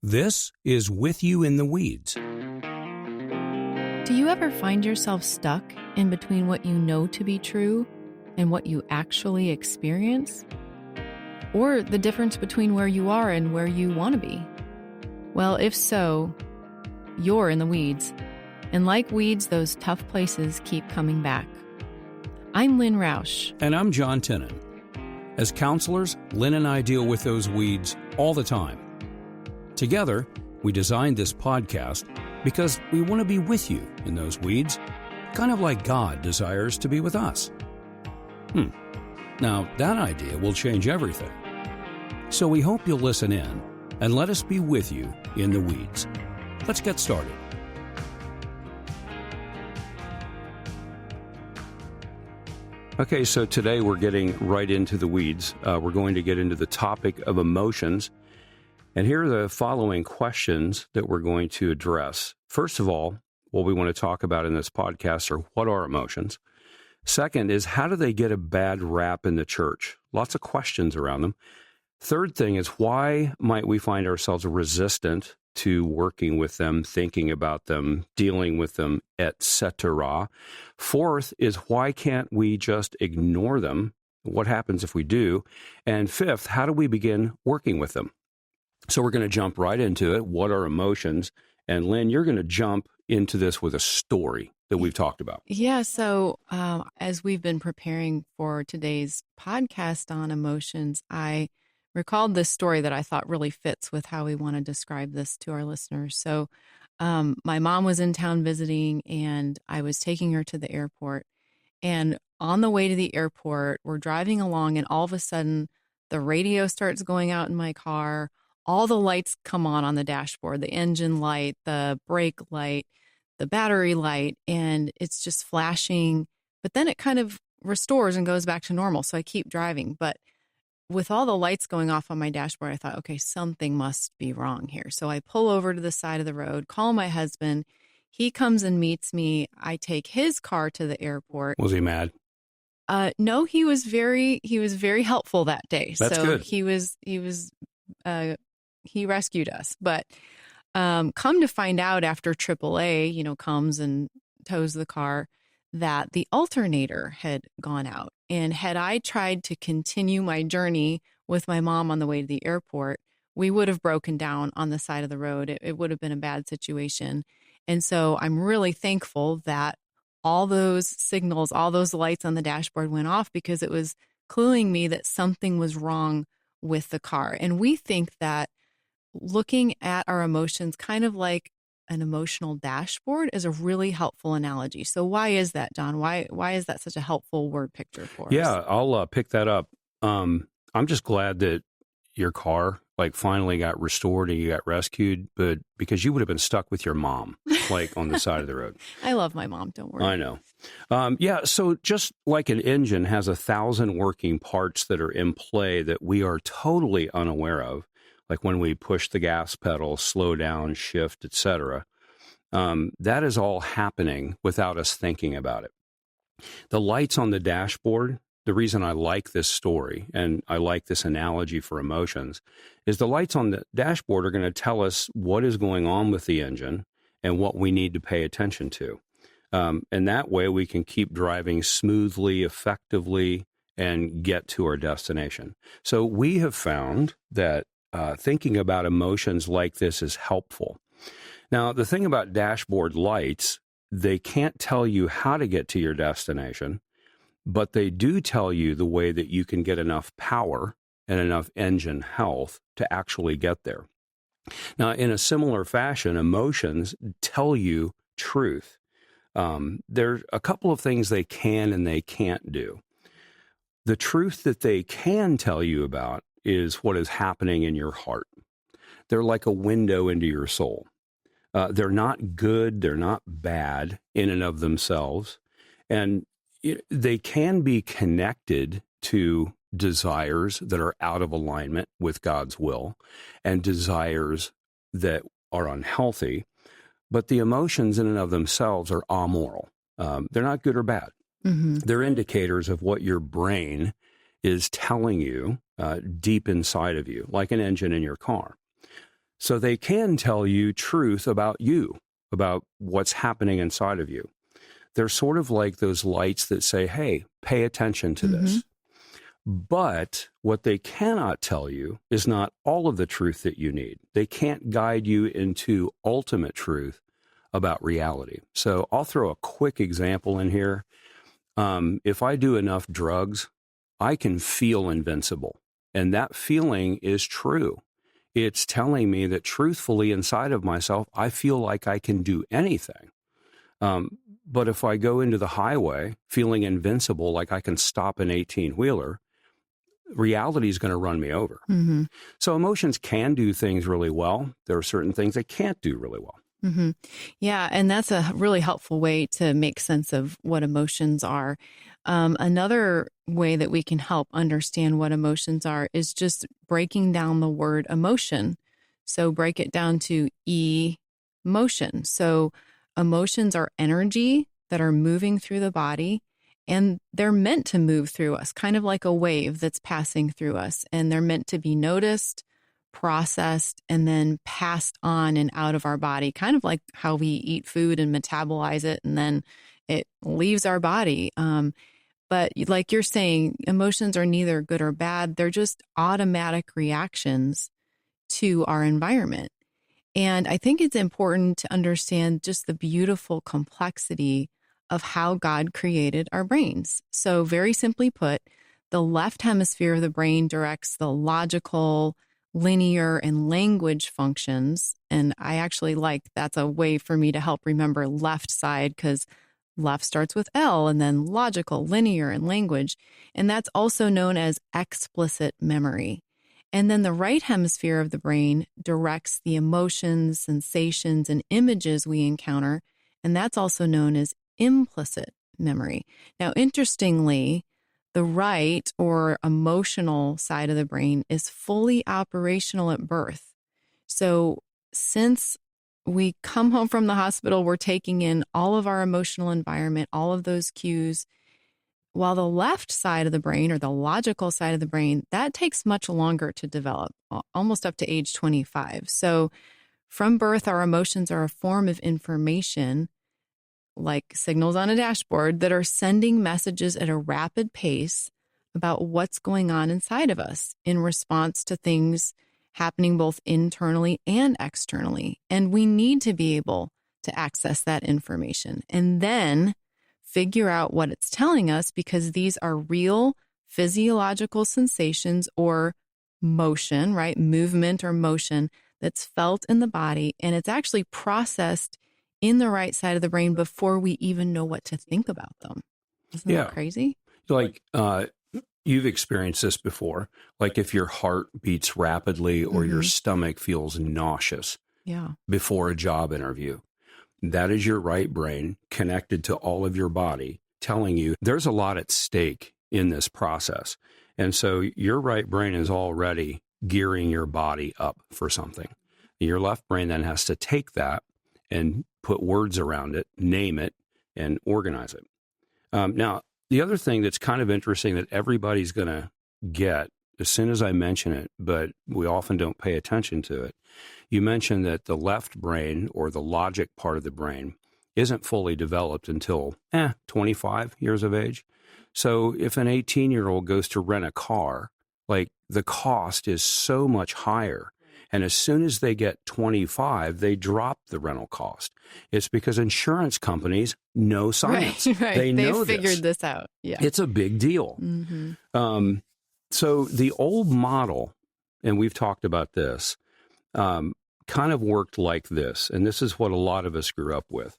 This is With You in the Weeds. Do you ever find yourself stuck in between what you know to be true and what you actually experience? Or the difference between where you are and where you want to be? Well, if so, you're in the weeds. And like weeds, those tough places keep coming back. I'm Lynn Roush. And I'm John Tennant. As counselors, Lynn and I deal with those weeds all the time. Together, we designed this podcast because we want to be with you in those weeds, kind of like God desires to be with us. Now, that idea will change everything. So we hope you'll listen in and let us be with you in the weeds. Let's get started. Okay, so today we're getting right into the weeds. We're going to get into the topic of emotions. And here are the following questions that we're going to address. First of all, what we want to talk about in this podcast are what are emotions? Second is how do they get a bad rap in the church? Lots of questions around them. Third thing is why might we find ourselves resistant to working with them, thinking about them, dealing with them, etc. Fourth is why can't we just ignore them? What happens if we do? And fifth, how do we begin working with them? So we're going to jump right into it. What are emotions? And Lynn, you're going to jump into this with a story that we've talked about. Yeah, so as we've been preparing for today's podcast on emotions, I recalled this story that I thought really fits with how we want to describe this to our listeners. So my mom was in town visiting, and I was taking her to the airport. And on the way to the airport, we're driving along, and all of a sudden, the radio starts going out in my car. All the lights come on the dashboard, the engine light, the brake light, the battery light, and it's just flashing. But then it kind of restores and goes back to normal. So I keep driving. But with all the lights going off on my dashboard, I thought, okay, something must be wrong here. So I pull over to the side of the road, call my husband. He comes and meets me. I take his car to the airport. Was he mad? No, he was very helpful that day. That's so good. He rescued us. But come to find out after AAA, comes and tows the car, that the alternator had gone out. And had I tried to continue my journey with my mom on the way to the airport, we would have broken down on the side of the road. It would have been a bad situation. And so I'm really thankful that all those signals, all those lights on the dashboard went off, because it was cluing me that something was wrong with the car. And we think that looking at our emotions kind of like an emotional dashboard is a really helpful analogy. So why is that, John? Why is that such a helpful word picture for us? Yeah, I'll pick that up. I'm just glad that your car finally got restored and you got rescued, but because you would have been stuck with your mom on the side of the road. I love my mom, don't worry. I know. So just like an engine has 1,000 working parts that are in play that we are totally unaware of, like when we push the gas pedal, slow down, shift, etc. That is all happening without us thinking about it. The lights on the dashboard, the reason I like this story and I like this analogy for emotions, is the lights on the dashboard are going to tell us what is going on with the engine and what we need to pay attention to. And that way we can keep driving smoothly, effectively, and get to our destination. So we have found that thinking about emotions like this is helpful. Now, the thing about dashboard lights, they can't tell you how to get to your destination, but they do tell you the way that you can get enough power and enough engine health to actually get there. Now, in a similar fashion, emotions tell you truth. There's a couple of things they can and they can't do. The truth that they can tell you about is what is happening in your heart. They're like a window into your soul. They're not good, they're not bad in and of themselves, and they can be connected to desires that are out of alignment with God's will and desires that are unhealthy, but the emotions in and of themselves are amoral. They're not good or bad. Mm-hmm. They're indicators of what your brain is telling you deep inside of you, like an engine in your car. So they can tell you truth about you, about what's happening inside of you. They're sort of like those lights that say, hey, pay attention to this. But what they cannot tell you is not all of the truth that you need. They can't guide you into ultimate truth about reality. So I'll throw a quick example in here. If I do enough drugs, I can feel invincible. And that feeling is true. It's telling me that truthfully inside of myself, I feel like I can do anything. But if I go into the highway feeling invincible, like I can stop an 18-wheeler, reality is going to run me over. So emotions can do things really well. There are certain things they can't do really well. Yeah, and that's a really helpful way to make sense of what emotions are. Another way that we can help understand what emotions are is just breaking down the word emotion. So break it down to emotion. So emotions are energy that are moving through the body, and they're meant to move through us, kind of like a wave that's passing through us. And they're meant to be noticed, processed, and then passed on and out of our body, kind of like how we eat food and metabolize it, and then it leaves our body. But like you're saying, emotions are neither good or bad. They're just automatic reactions to our environment. And I think it's important to understand just the beautiful complexity of how God created our brains. So very simply put, the left hemisphere of the brain directs the logical, linear, and language functions. And I actually like that's a way for me to help remember left side, because left starts with L and then logical, linear, and language. And that's also known as explicit memory. And then the right hemisphere of the brain directs the emotions, sensations, and images we encounter. And that's also known as implicit memory. Now, interestingly, the right or emotional side of the brain is fully operational at birth. So since we come home from the hospital, we're taking in all of our emotional environment, all of those cues, while the left side of the brain, or the logical side of the brain, that takes much longer to develop, almost up to age 25. So from birth, our emotions are a form of information, like signals on a dashboard, that are sending messages at a rapid pace about what's going on inside of us in response to things happening both internally and externally. And we need to be able to access that information and then figure out what it's telling us, because these are real physiological sensations or motion, right? Movement or motion that's felt in the body. And it's actually processed in the right side of the brain before we even know what to think about them. Isn't that crazy? Like, you've experienced this before. Like if your heart beats rapidly or your stomach feels nauseous before a job interview, that is your right brain connected to all of your body telling you there's a lot at stake in this process. And so your right brain is already gearing your body up for something. Your left brain then has to take that and put words around it, name it, and organize it. Now, the other thing that's kind of interesting that everybody's going to get as soon as I mention it, but we often don't pay attention to it. You mentioned that the left brain, or the logic part of the brain, isn't fully developed until 25 years of age. So if an 18-year-old goes to rent a car, like the cost is so much higher. And as soon as they get 25, they drop the rental cost. It's because insurance companies know science. Right. They know figured this out. Yeah. It's a big deal. So the old model, and we've talked about this, kind of worked like this. And this is what a lot of us grew up with,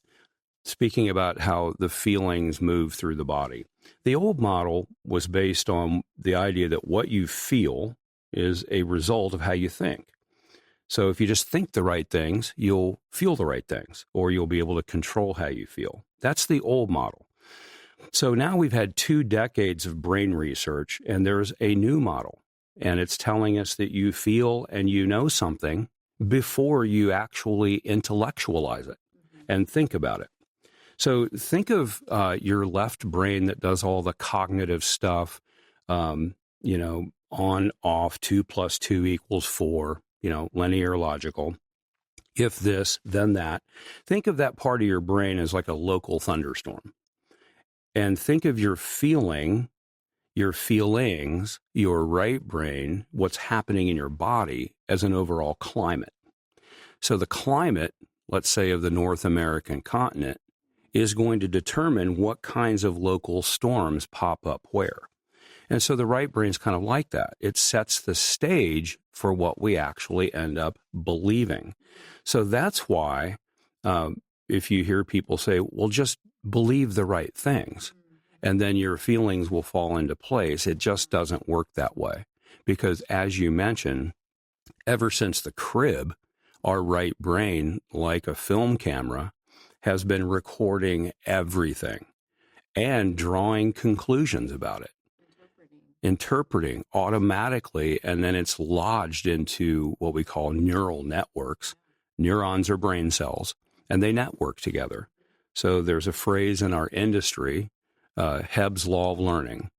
speaking about how the feelings move through the body. The old model was based on the idea that what you feel is a result of how you think. So if you just think the right things, you'll feel the right things, or you'll be able to control how you feel. That's the old model. So now we've had 2 decades of brain research, and there's a new model, and it's telling us that you feel and you know something before you actually intellectualize it and think about it. So think of your left brain that does all the cognitive stuff, on, off, 2 + 2 = 4, linear, logical. If this, then that. Think of that part of your brain as like a local thunderstorm. And think of your feelings, your right brain, what's happening in your body as an overall climate. So the climate, let's say, of the North American continent is going to determine what kinds of local storms pop up where. And so the right brain's kind of like that. It sets the stage for what we actually end up believing. So that's why if you hear people say, well, just believe the right things, and then your feelings will fall into place, it just doesn't work that way. Because as you mentioned, ever since the crib, our right brain, like a film camera, has been recording everything and drawing conclusions about it. Interpreting automatically, and then it's lodged into what we call neural networks. Neurons are brain cells, and they network together. So there's a phrase in our industry, Hebb's law of learning.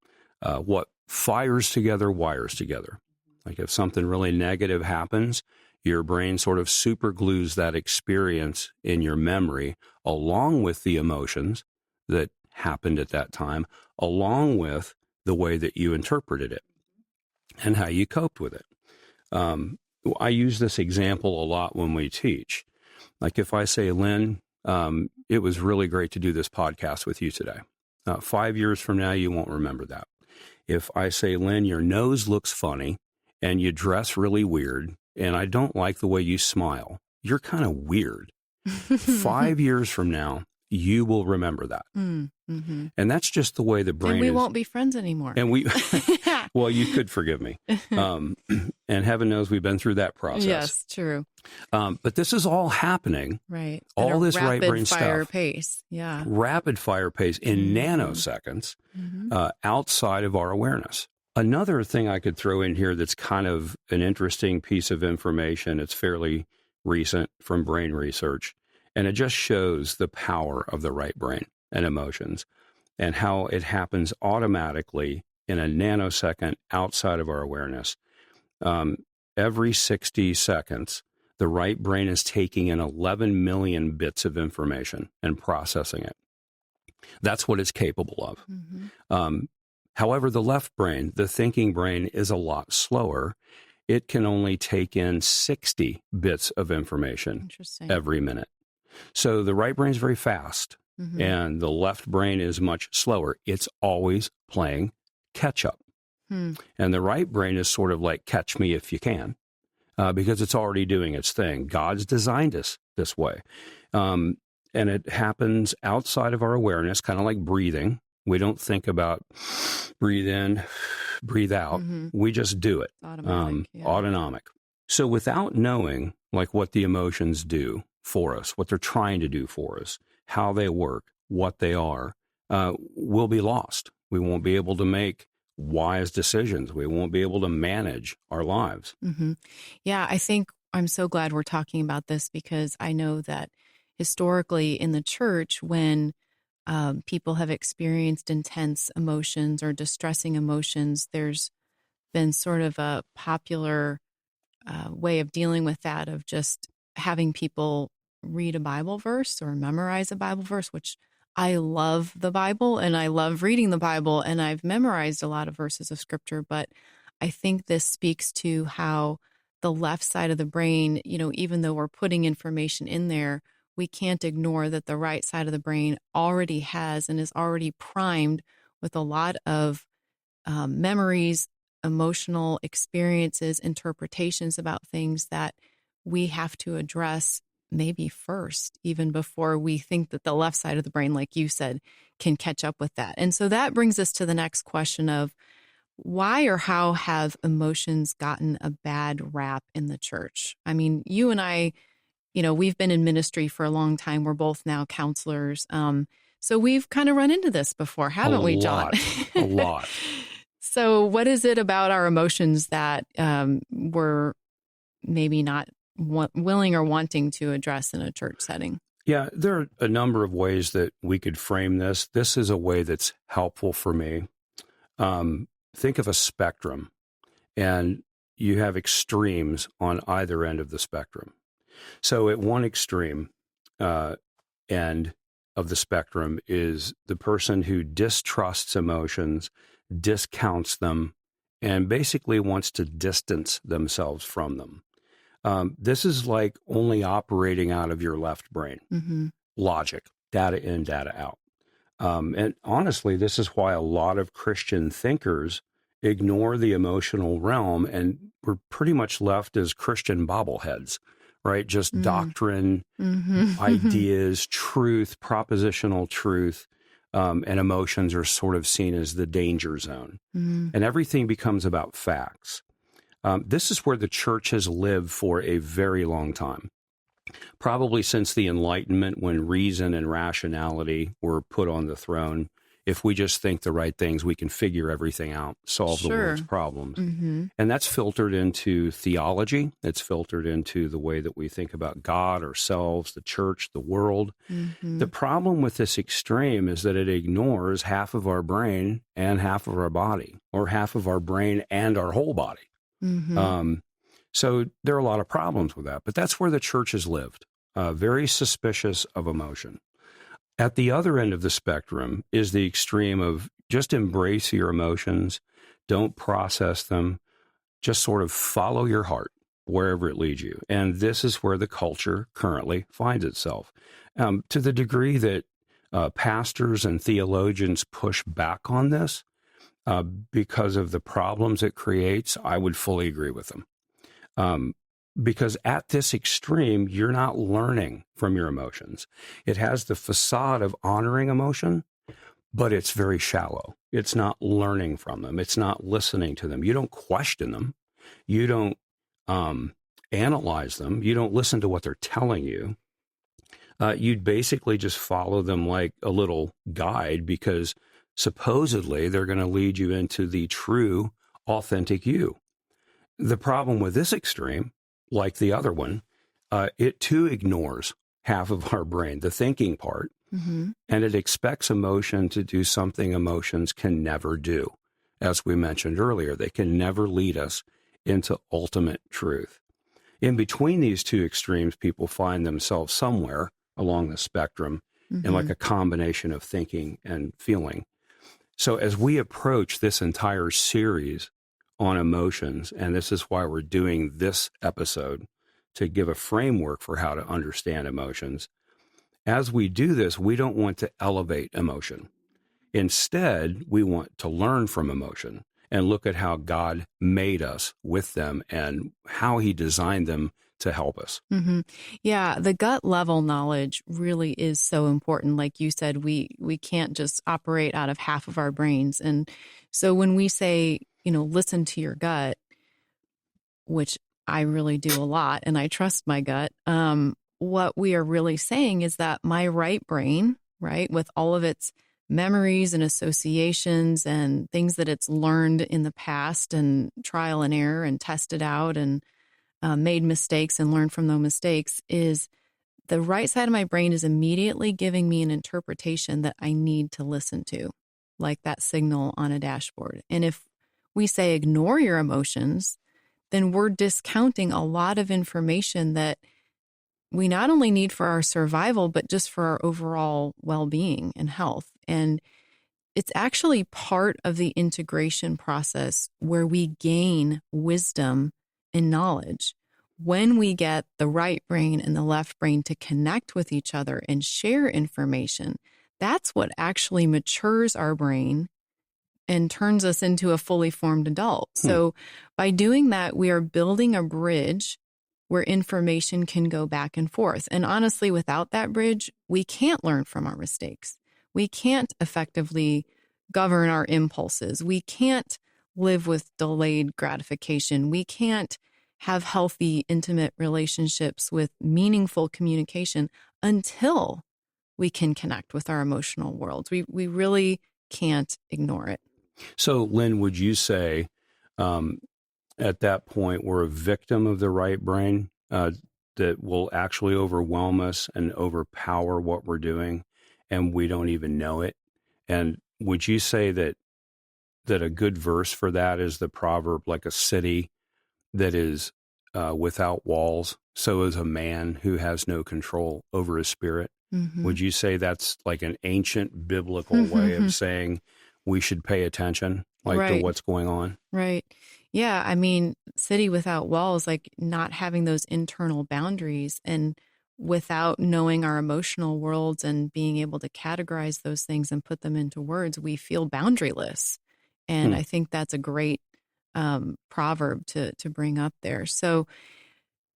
What fires together wires together. Like if something really negative happens, your brain sort of superglues that experience in your memory along with the emotions that happened at that time, along with the way that you interpreted it and how you coped with it. I use this example a lot when we teach. Like if I say, Lynn, it was really great to do this podcast with you today. 5 years from now, you won't remember that. If I say, Lynn, your nose looks funny and you dress really weird and I don't like the way you smile, you're kind of weird. 5 years from now, you will remember that. Mm-hmm. And that's just the way the brain is. And we won't be friends anymore. And well, you could forgive me. And heaven knows we've been through that process. Yes, true. But this is all happening. Right. All this right brain stuff. Rapid fire pace. Yeah. Rapid fire pace in nanoseconds outside of our awareness. Another thing I could throw in here that's kind of an interesting piece of information, it's fairly recent from brain research, and it just shows the power of the right brain and emotions and how it happens automatically in a nanosecond outside of our awareness. Every 60 seconds, the right brain is taking in 11 million bits of information and processing it. That's what it's capable of. Mm-hmm. However, the left brain, the thinking brain, is a lot slower. It can only take in 60 bits of information every minute. So the right brain is very fast, and the left brain is much slower. It's always playing catch up. And the right brain is sort of like catch me if you can, because it's already doing its thing. God's designed us this way. And it happens outside of our awareness, kind of like breathing. We don't think about breathe in, breathe out. We just do it. Autonomic. So without knowing like what the emotions do for us, what they're trying to do for us, how they work, what they are, we'll be lost. We won't be able to make wise decisions. We won't be able to manage our lives. Yeah, I think I'm so glad we're talking about this because I know that historically in the church, when people have experienced intense emotions or distressing emotions, there's been sort of a popular way of dealing with that of just having people read a Bible verse or memorize a Bible verse, which I love the Bible and I love reading the Bible and I've memorized a lot of verses of scripture, but I think this speaks to how the left side of the brain, even though we're putting information in there, we can't ignore that the right side of the brain already has and is already primed with a lot of memories, emotional experiences, interpretations about things that we have to address maybe first, even before we think that the left side of the brain, like you said, can catch up with that. And so that brings us to the next question of why or how have emotions gotten a bad rap in the church? I mean, you and I, we've been in ministry for a long time. We're both now counselors. So we've kind of run into this before, haven't we, John? A lot. So what is it about our emotions that we're maybe not willing or wanting to address in a church setting? Yeah, there are a number of ways that we could frame this. This is a way that's helpful for me. Think of a spectrum, and you have extremes on either end of the spectrum. So at one extreme end of the spectrum is the person who distrusts emotions, discounts them, and basically wants to distance themselves from them. This is like only operating out of your left brain. Mm-hmm. Logic, data in, data out. And honestly, this is why a lot of Christian thinkers ignore the emotional realm, and we're pretty much left as Christian bobbleheads, right? Just doctrine, ideas, truth, propositional truth, and emotions are sort of seen as the danger zone. And everything becomes about facts. This is where the church has lived for a very long time. Probably since the Enlightenment, when reason and rationality were put on the throne. If we just think the right things, we can figure everything out, solve the world's problems. And that's filtered into theology. It's filtered into the way that we think about God, ourselves, the church, the world. The problem with this extreme is that it ignores half of our brain and half of our body, or half of our brain and our whole body. So there are a lot of problems with that, but that's where the church has lived, very suspicious of emotion. At the other end of the spectrum is the extreme of just embrace your emotions, don't process them, just sort of follow your heart wherever it leads you. And this is where the culture currently finds itself. To the degree that pastors and theologians push back on this because of the problems it creates, I would fully agree with them. Because at this extreme, you're not learning from your emotions. It has the facade of honoring emotion, but it's very shallow. It's not learning from them. It's not listening to them. You don't question them. You don't analyze them. You don't listen to what they're telling you. You'd basically just follow them like a little guide, because supposedly they're going to lead you into the true, authentic you. The problem with this extreme, like the other one, it too ignores half of our brain, the thinking part, and it expects emotion to do something emotions can never do. As we mentioned earlier, they can never lead us into ultimate truth. In between these two extremes, people find themselves somewhere along the spectrum in like a combination of thinking and feeling. So as we approach this entire series on emotions, and this is why we're doing this episode, to give a framework for how to understand emotions. As we do this, we don't want to elevate emotion. Instead, we want to learn from emotion and look at how God made us with them and how he designed them to help us. Yeah, the gut level knowledge really is so important. Like you said, we can't just operate out of half of our brains. And so when we say, listen to your gut, which I really do a lot, and I trust my gut, what we are really saying is that my right brain, right, with all of its memories and associations and things that it's learned in the past and trial and error and tested out and made mistakes and learned from those mistakes, is the right side of my brain is immediately giving me an interpretation that I need to listen to, like that signal on a dashboard. And if we say ignore your emotions, then we're discounting a lot of information that we not only need for our survival, but just for our overall well-being and health. And it's actually part of the integration process where we gain wisdom and knowledge. When we get the right brain and the left brain to connect with each other and share information, that's what actually matures our brain and turns us into a fully formed adult. So by doing that, we are building a bridge where information can go back and forth. And honestly, without that bridge, we can't learn from our mistakes. We can't effectively govern our impulses. We can't live with delayed gratification. We can't have healthy, intimate relationships with meaningful communication until we can connect with our emotional worlds. We really can't ignore it. So, Lynn, would you say at that point we're a victim of the right brain that will actually overwhelm us and overpower what we're doing, and we don't even know it? And would you say that a good verse for that is the proverb, like a city that is without walls, so is a man who has no control over his spirit. Mm-hmm. Would you say that's like an ancient biblical way of saying we should pay attention, like to Right. what's going on? Right. Yeah. I mean, city without walls, like not having those internal boundaries and without knowing our emotional worlds and being able to categorize those things and put them into words, we feel boundaryless. And Hmm. I think that's a great proverb to bring up there. So,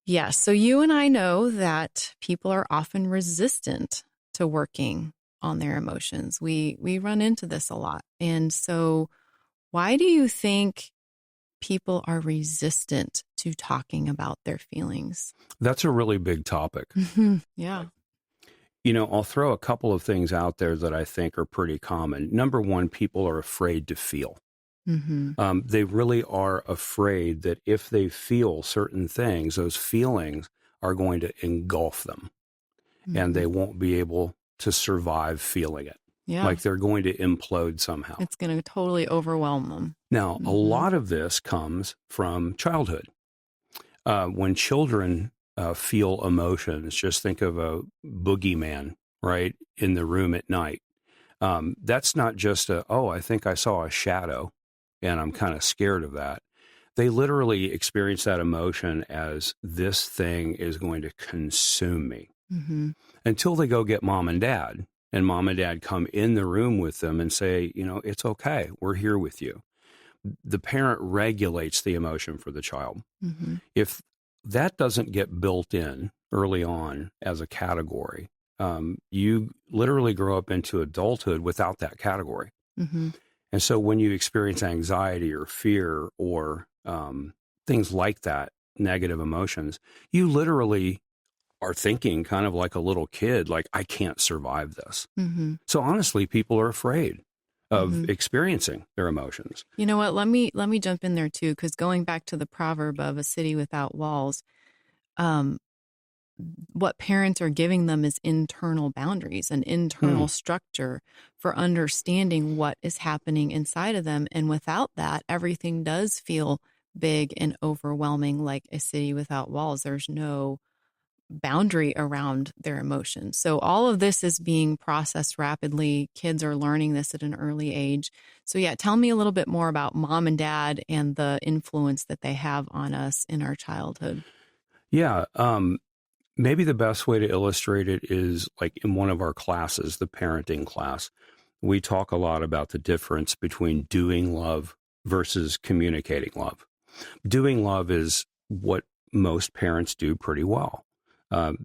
yes. So you and I know that people are often resistant to working on their emotions. We run into this a lot. And so why do you think people are resistant to talking about their feelings? That's a really big topic. Yeah. I'll throw a couple of things out there that I think are pretty common. Number one, people are afraid to feel. Mm-hmm. They really are afraid that if they feel certain things, those feelings are going to engulf them and they won't be able to survive feeling it. Yeah. Like they're going to implode somehow. It's going to totally overwhelm them. Now, a lot of this comes from childhood. When children feel emotions, just think of a boogeyman, right, in the room at night. That's not just I think I saw a shadow and I'm kind of scared of that. They literally experience that emotion as this thing is going to consume me until they go get mom and dad. And mom and dad come in the room with them and say, it's okay. We're here with you. The parent regulates the emotion for the child. If that doesn't get built in early on as a category, you literally grow up into adulthood without that category. And so when you experience anxiety or fear or things like that, negative emotions, you literally are thinking kind of like a little kid, like, I can't survive this. So honestly, people are afraid of experiencing their emotions. You know what? Let me jump in there too, because going back to the proverb of a city without walls, what parents are giving them is internal boundaries and internal structure for understanding what is happening inside of them. And without that, everything does feel big and overwhelming, like a city without walls. There's no boundary around their emotions. So all of this is being processed rapidly. Kids are learning this at an early age. So yeah, tell me a little bit more about mom and dad and the influence that they have on us in our childhood. Yeah. Maybe the best way to illustrate it is like in one of our classes, the parenting class, we talk a lot about the difference between doing love versus communicating love. Doing love is what most parents do pretty well.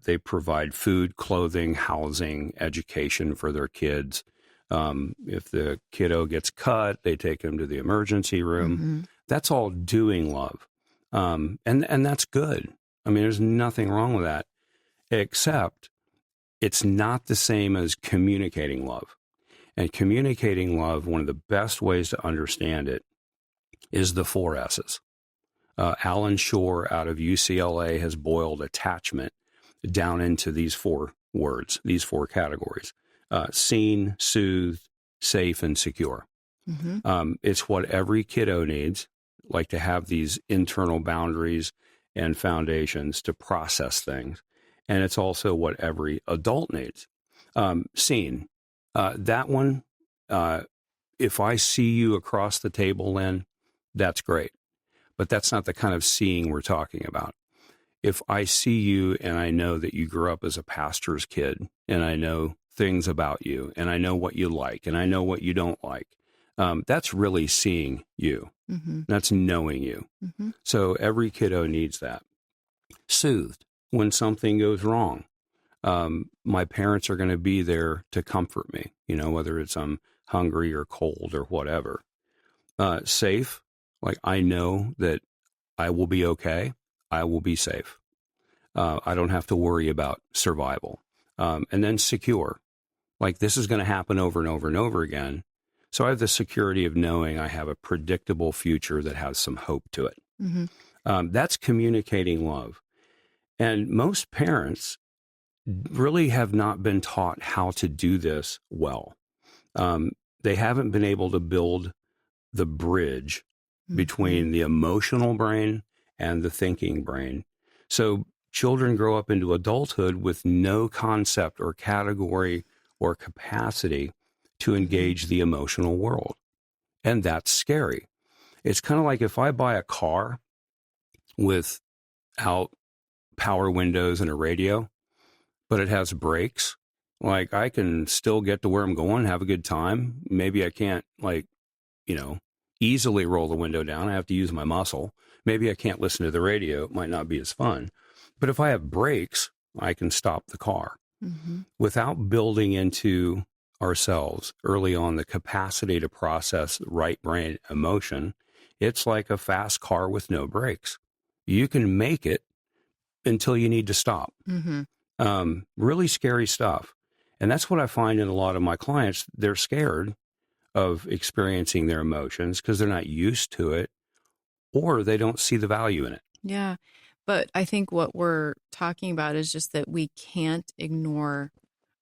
They provide food, clothing, housing, education for their kids. If the kiddo gets cut, they take them to the emergency room. That's all doing love. And that's good. I mean, there's nothing wrong with that, except it's not the same as communicating love. And communicating love, one of the best ways to understand it is the 4 S's. Alan Shore out of UCLA has boiled attachment down into these 4 words, these 4 categories: seen, soothed, safe, and secure. It's what every kiddo needs, like to have these internal boundaries and foundations to process things. And it's also what every adult needs. Seen, that one, if I see you across the table, Lynn, that's great. But that's not the kind of seeing we're talking about. If I see you and I know that you grew up as a pastor's kid and I know things about you and I know what you like and I know what you don't like, that's really seeing you. That's knowing you. So every kiddo needs that. Soothed, when something goes wrong, my parents are going to be there to comfort me, whether it's I'm hungry or cold or whatever. Safe, like I know that I will be okay. I will be safe. I don't have to worry about survival. And then secure, like this is going to happen over and over and over again. So I have the security of knowing I have a predictable future that has some hope to it. That's communicating love. And most parents really have not been taught how to do this well. They haven't been able to build the bridge between the emotional brain and the thinking brain. So children grow up into adulthood with no concept or category or capacity to engage the emotional world. And that's scary. It's kind of like if I buy a car without power windows and a radio, but it has brakes, like I can still get to where I'm going, have a good time. Maybe I can't easily roll the window down. I have to use my muscle. Maybe I can't listen to the radio. It might not be as fun. But if I have brakes, I can stop the car. Without building into ourselves early on the capacity to process right brain emotion, it's like a fast car with no brakes. You can make it until you need to stop. Really scary stuff. And that's what I find in a lot of my clients. They're scared of experiencing their emotions because they're not used to it, or they don't see the value in it. Yeah. But I think what we're talking about is just that we can't ignore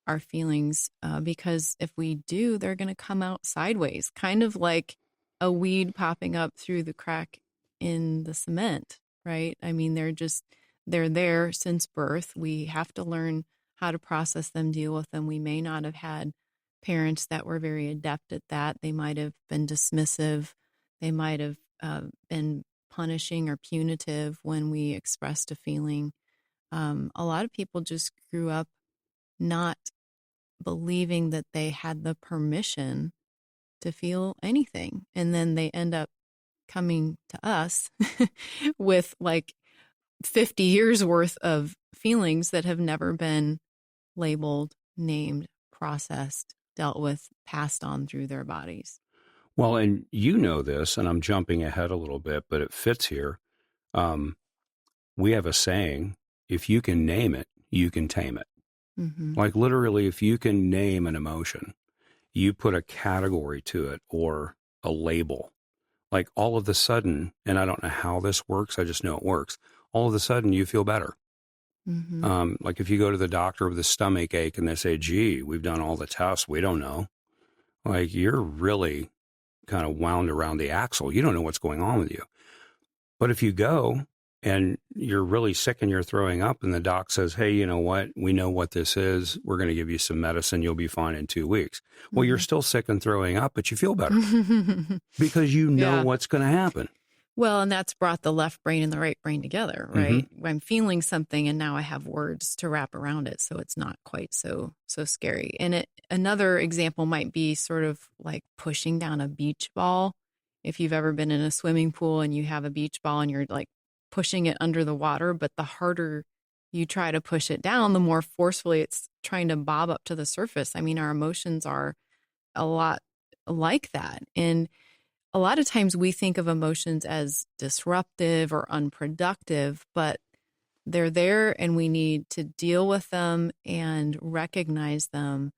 our feelings because if we do, they're going to come out sideways, kind of like a weed popping up through the crack in the cement, right? I mean, they're there since birth. We have to learn how to process them, deal with them. We may not have had parents that were very adept at that. They might have been dismissive. They might have been punishing or punitive when we expressed a feeling. A lot of people just grew up not believing that they had the permission to feel anything. And then they end up coming to us with like 50 years worth of feelings that have never been labeled, named, processed, dealt with, passed on through their bodies. Well, and you know this, and I'm jumping ahead a little bit, but it fits here. We have a saying, if you can name it, you can tame it. Like literally, if you can name an emotion, you put a category to it or a label, like all of a sudden, and I don't know how this works, I just know it works. All of a sudden you feel better. Like if you go to the doctor with a stomach ache and they say, gee, we've done all the tests, we don't know. Like you're really kind of wound around the axle. You don't know what's going on with you. But if you go and you're really sick and you're throwing up and the doc says, hey, you know what? We know what this is. We're going to give you some medicine. You'll be fine in 2 weeks. Well, you're still sick and throwing up, but you feel better because you know what's going to happen. Well, and that's brought the left brain and the right brain together, right? I'm feeling something and now I have words to wrap around it. So it's not quite so scary. And another example might be sort of like pushing down a beach ball. If you've ever been in a swimming pool and you have a beach ball and you're like pushing it under the water, but the harder you try to push it down, the more forcefully it's trying to bob up to the surface. I mean, our emotions are a lot like that. And a lot of times we think of emotions as disruptive or unproductive, but they're there and we need to deal with them and recognize them.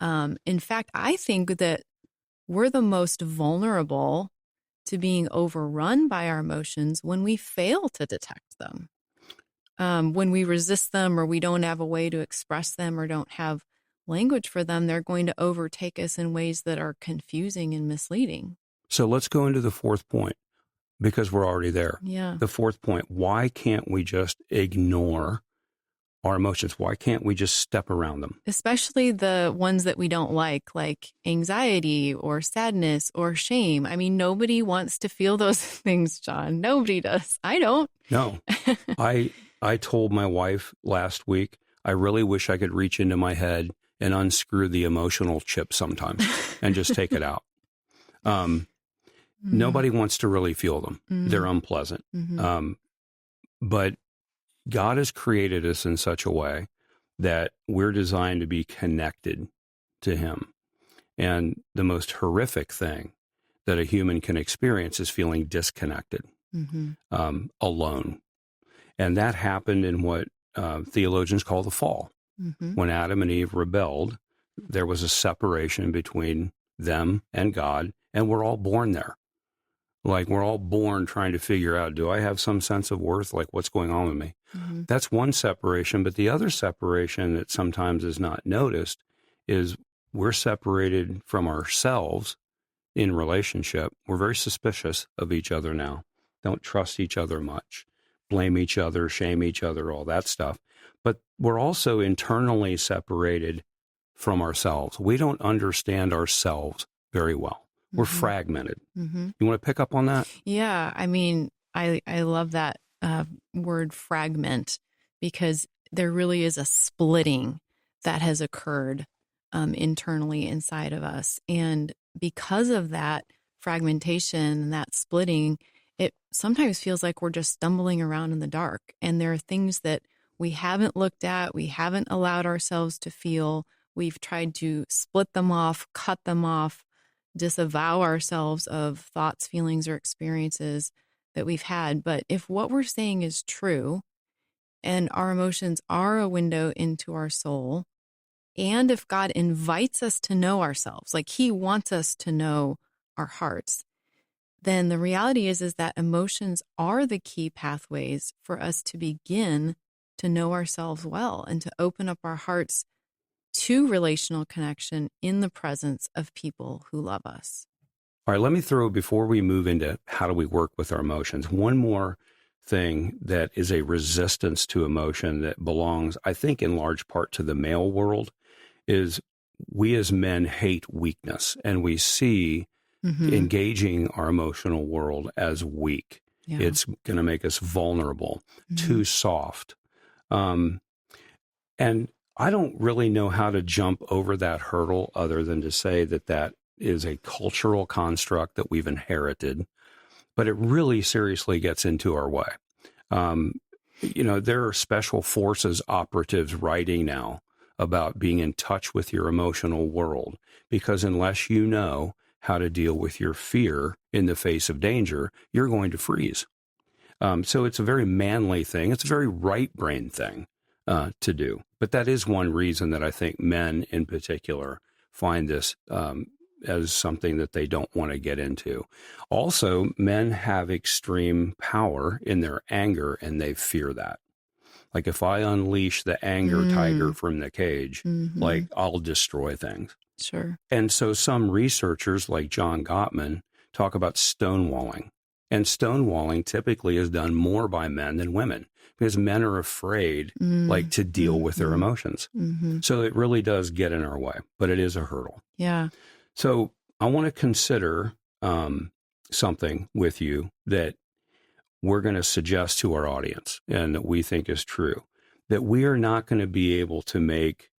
In fact, I think that we're the most vulnerable to being overrun by our emotions when we fail to detect them. When we resist them or we don't have a way to express them or don't have language for them, they're going to overtake us in ways that are confusing and misleading. So let's go into the fourth point because we're already there. Yeah. The fourth point, why can't we just ignore our emotions? Why can't we just step around them? Especially the ones that we don't like anxiety or sadness or shame. I mean, nobody wants to feel those things, John. Nobody does. I don't. No. I told my wife last week, I really wish I could reach into my head and unscrew the emotional chip sometimes and just take it out. Nobody wants to really feel them. They're unpleasant. But God has created us in such a way that we're designed to be connected to Him. And the most horrific thing that a human can experience is feeling disconnected, alone. And that happened in what theologians call the fall. When Adam and Eve rebelled, there was a separation between them and God, and we're all born there. Like we're all born trying to figure out, do I have some sense of worth? Like what's going on with me? That's one separation. But the other separation that sometimes is not noticed is we're separated from ourselves in relationship. We're very suspicious of each other now. Don't trust each other much. blame each other, shame each other, all that stuff. But we're also internally separated from ourselves. We don't understand ourselves very well. We're fragmented. You want to pick up on that? Yeah. I mean, I love that word fragment, because there really is a splitting that has occurred internally inside of us. And because of that fragmentation and that splitting, it sometimes feels like we're just stumbling around in the dark. And there are things that we haven't looked at, we haven't allowed ourselves to feel. We've tried to split them off, cut them off, disavow ourselves of thoughts, feelings, or experiences that we've had. But if what we're saying is true, and our emotions are a window into our soul, and if God invites us to know ourselves, like He wants us to know our hearts, then the reality is that emotions are the key pathways for us to begin to know ourselves well and to open up our hearts to relational connection in the presence of people who love us. All right, let me throw, before we move into how do we work with our emotions, one more thing that is a resistance to emotion that belongs, I think, in large part to the male world, is we as men hate weakness, and we see engaging our emotional world as weak. Yeah. It's going to make us vulnerable, too soft. And I don't really know how to jump over that hurdle other than to say that that is a cultural construct that we've inherited, but it really seriously gets into our way. There are special forces operatives writing now about being in touch with your emotional world, because unless you know how to deal with your fear in the face of danger, you're going to freeze. So it's a very manly thing. It's a very right brain thing to do. But that is one reason that I think men in particular find this as something that they don't want to get into. Also, men have extreme power in their anger, and they fear that. Like, if I unleash the anger tiger from the cage, like, I'll destroy things. Sure. And so some researchers like John Gottman talk about stonewalling. And stonewalling typically is done more by men than women, because men are afraid, like, to deal with their emotions. So it really does get in our way, but it is a hurdle. Yeah. So I want to consider something with you that we're going to suggest to our audience and that we think is true, that we are not going to be able to make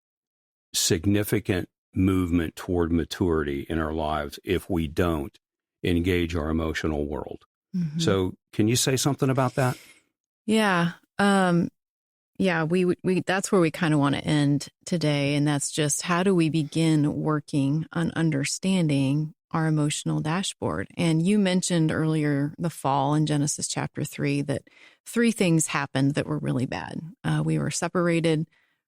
significant movement toward maturity in our lives if we don't engage our emotional world. So can you say something about that? Yeah. We that's where we kind of want to end today. And that's just, how do we begin working on understanding our emotional dashboard? And you mentioned earlier the fall in Genesis chapter 3, that 3 things happened that were really bad. We were separated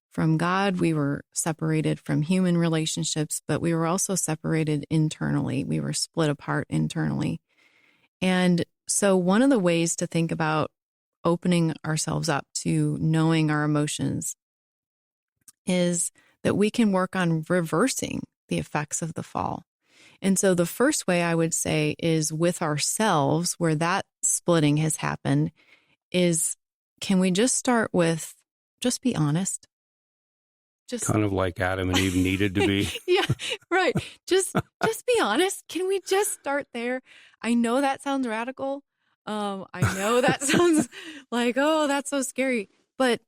from God. We were separated from human relationships, but we were also separated internally. We were split apart internally. And so one of the ways to think about opening ourselves up to knowing our emotions is that we can work on reversing the effects of the fall. And so the first way I would say is with ourselves, where that splitting has happened, is, can we just start with, just be honest? Just kind of like Adam and Eve needed to be. Yeah, right. Just be honest. Can we just start there? I know that sounds radical. I know that sounds like, oh, that's so scary. But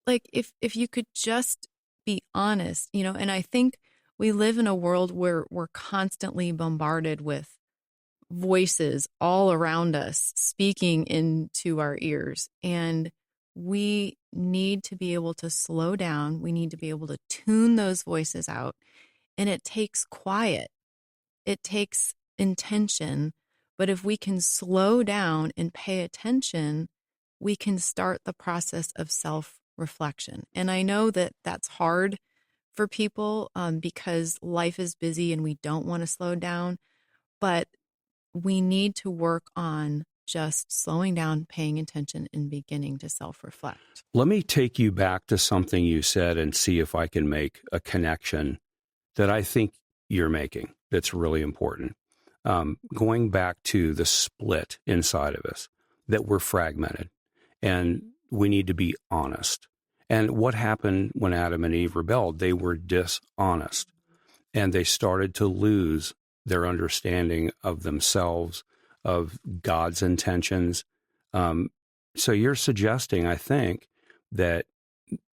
like, if you could just be honest, and I think we live in a world where we're constantly bombarded with voices all around us speaking into our ears. And we need to be able to slow down. We need to be able to tune those voices out. And it takes quiet. It takes intention. But if we can slow down and pay attention, we can start the process of self-reflection. And I know that that's hard for people because life is busy and we don't want to slow down. But we need to work on just slowing down, paying attention, and beginning to self-reflect. Let me take you back to something you said and see if I can make a connection that I think you're making that's really important. Going back to the split inside of us, that we're fragmented. And we need to be honest. And what happened when Adam and Eve rebelled? They were dishonest, and they started to lose their understanding of themselves, of God's intentions. So you're suggesting, I think, that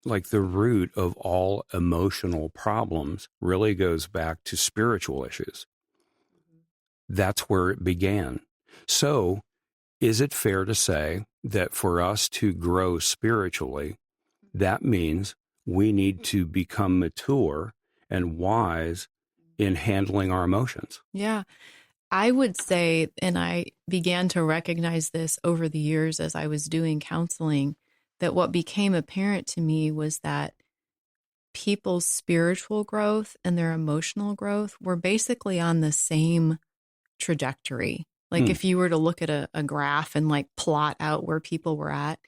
like the root of all emotional problems really goes back to spiritual issues. That's where it began. So is it fair to say that for us to grow spiritually, that means we need to become mature and wise in handling our emotions? Yeah. I would say, and I began to recognize this over the years as I was doing counseling, that what became apparent to me was that people's spiritual growth and their emotional growth were basically on the same trajectory. Like if you were to look at a graph and like plot out where people were at,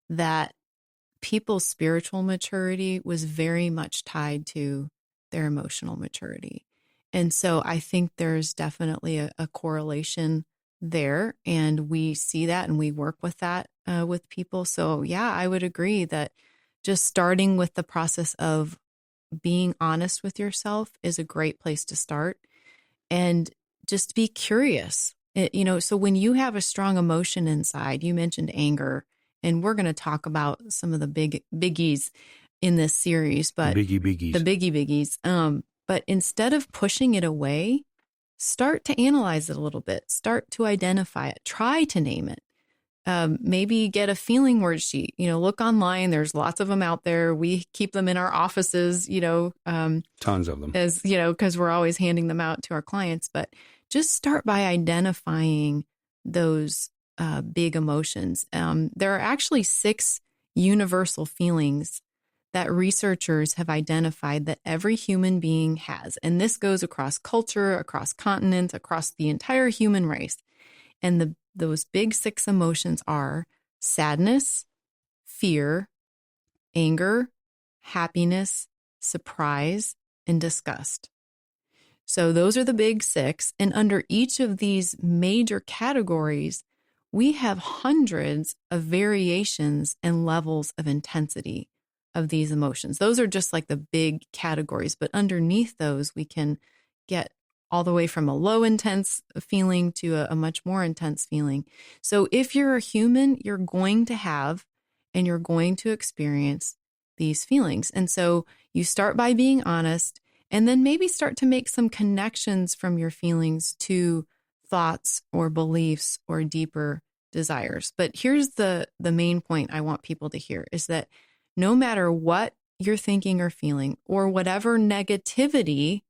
that people's spiritual maturity was very much tied to their emotional maturity. And so I think there's definitely a correlation there. And we see that and we work with that with people. So yeah, I would agree that just starting with the process of being honest with yourself is a great place to start. And just be curious. So when you have a strong emotion inside, you mentioned anger, and we're going to talk about some of the biggies in this series, but the biggies. But instead of pushing it away, start to analyze it a little bit, start to identify it, try to name it. Maybe get a feeling word sheet, look online. There's lots of them out there. We keep them in our offices, Tons of them, as because we're always handing them out to our clients. But just start by identifying those big emotions. There are actually 6 universal feelings that researchers have identified that every human being has. And this goes across culture, across continents, across the entire human race. And those big 6 emotions are sadness, fear, anger, happiness, surprise, and disgust. So those are the big 6. And under each of these major categories, we have hundreds of variations and levels of intensity of these emotions. Those are just like the big categories. But underneath those, we can get all the way from a low intense feeling to a much more intense feeling. So if you're a human, you're going to have and you're going to experience these feelings. And so you start by being honest, and then maybe start to make some connections from your feelings to thoughts or beliefs or deeper desires. But here's the main point I want people to hear is that no matter what you're thinking or feeling, or whatever negativity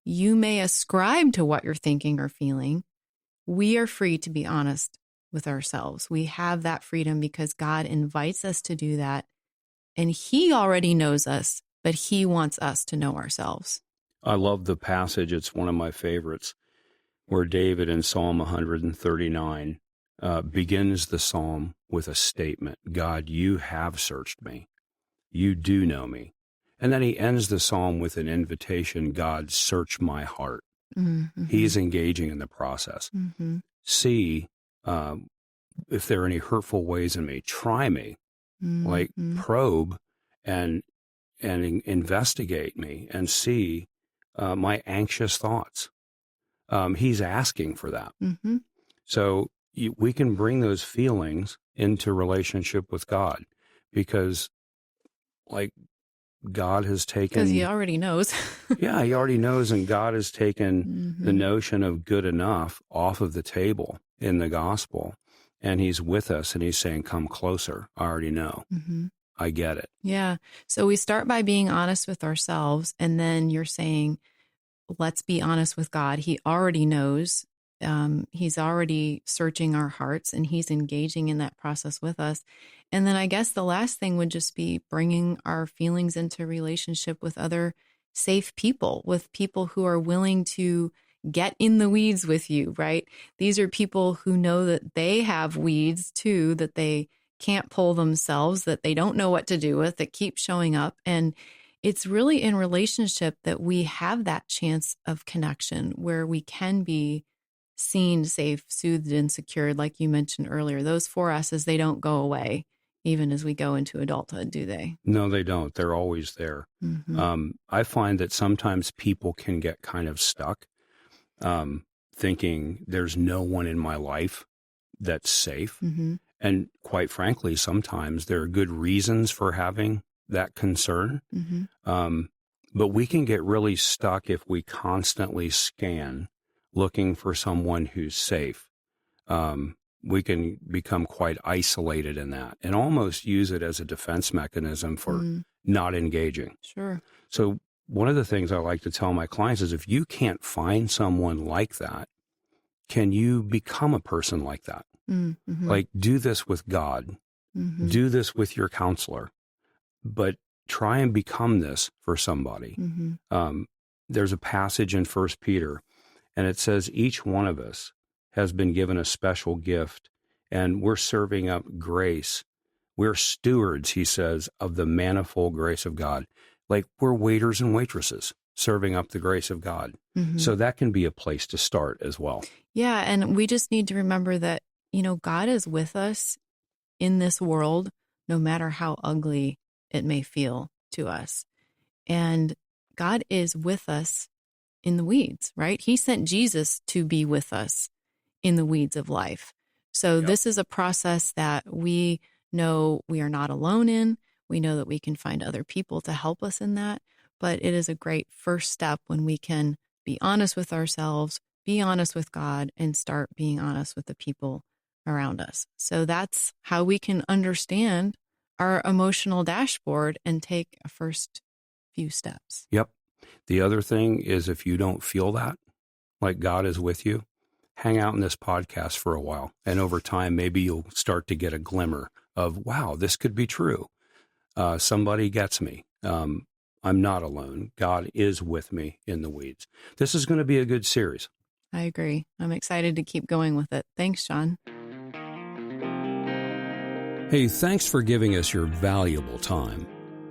you may ascribe to what you're thinking or feeling, we are free to be honest with ourselves. We have that freedom because God invites us to do that. And He already knows us, but He wants us to know ourselves. I love the passage. It's one of my favorites, where David in Psalm 139 begins the psalm with a statement: God, you have searched me. You do know me. And then he ends the psalm with an invitation: God, search my heart. Mm-hmm. He's engaging in the process. Mm-hmm. See if there are any hurtful ways in me. Try me. Mm-hmm. Like probe and investigate me and see my anxious thoughts. He's asking for that. Mm-hmm. So we can bring those feelings into relationship with God, because like God has taken... Because He already knows. Yeah, He already knows, and God has taken the notion of good enough off of the table in the gospel, and He's with us, and He's saying, come closer. I already know. Mm-hmm. I get it. Yeah. So we start by being honest with ourselves, and then you're saying, let's be honest with God. He already knows. He's already searching our hearts, and He's engaging in that process with us. And then I guess the last thing would just be bringing our feelings into relationship with other safe people, with people who are willing to get in the weeds with you, right? These are people who know that they have weeds too, that they can't pull themselves, that they don't know what to do with, that keep showing up. And it's really in relationship that we have that chance of connection where we can be seen, safe, soothed, and secured, like you mentioned earlier. Those 4 S's, they don't go away. even as we go into adulthood, do they? No, they don't. They're always there. I find that sometimes people can get kind of stuck thinking there's no one in my life that's safe. And quite frankly, sometimes there are good reasons for having that concern. But we can get really stuck if we constantly scan looking for someone who's safe. We can become quite isolated in that and almost use it as a defense mechanism for not engaging. Sure. So one of the things I like to tell my clients is if you can't find someone like that, can you become a person like that? Like, do this with God. Do this with your counselor. But try and become this for somebody. There's a passage in 1 Peter, and it says each one of us has been given a special gift, and we're serving up grace. We're stewards, he says, of the manifold grace of God. Like we're waiters and waitresses serving up the grace of God. So that can be a place to start as well. Yeah, and we just need to remember that, God is with us in this world, no matter how ugly it may feel to us. And God is with us in the weeds, right? He sent Jesus to be with us in the weeds of life. So this is a process that we know we are not alone in. We know that we can find other people to help us in that. But it is a great first step when we can be honest with ourselves, be honest with God, and start being honest with the people around us. So that's how we can understand our emotional dashboard and take a first few steps. Yep. The other thing is if you don't feel that, like God is with you, hang out in this podcast for a while. And over time, maybe you'll start to get a glimmer of, wow, this could be true. Somebody gets me. I'm not alone. God is with me in the weeds. This is going to be a good series. I agree. I'm excited to keep going with it. Thanks, John. Hey, thanks for giving us your valuable time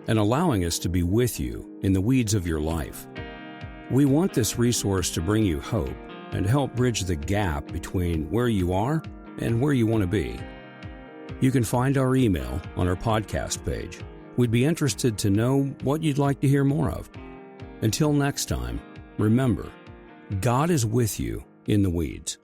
and allowing us to be with you in the weeds of your life. We want this resource to bring you hope and help bridge the gap between where you are and where you want to be. You can find our email on our podcast page. We'd be interested to know what you'd like to hear more of. Until next time, remember, God is with you in the weeds.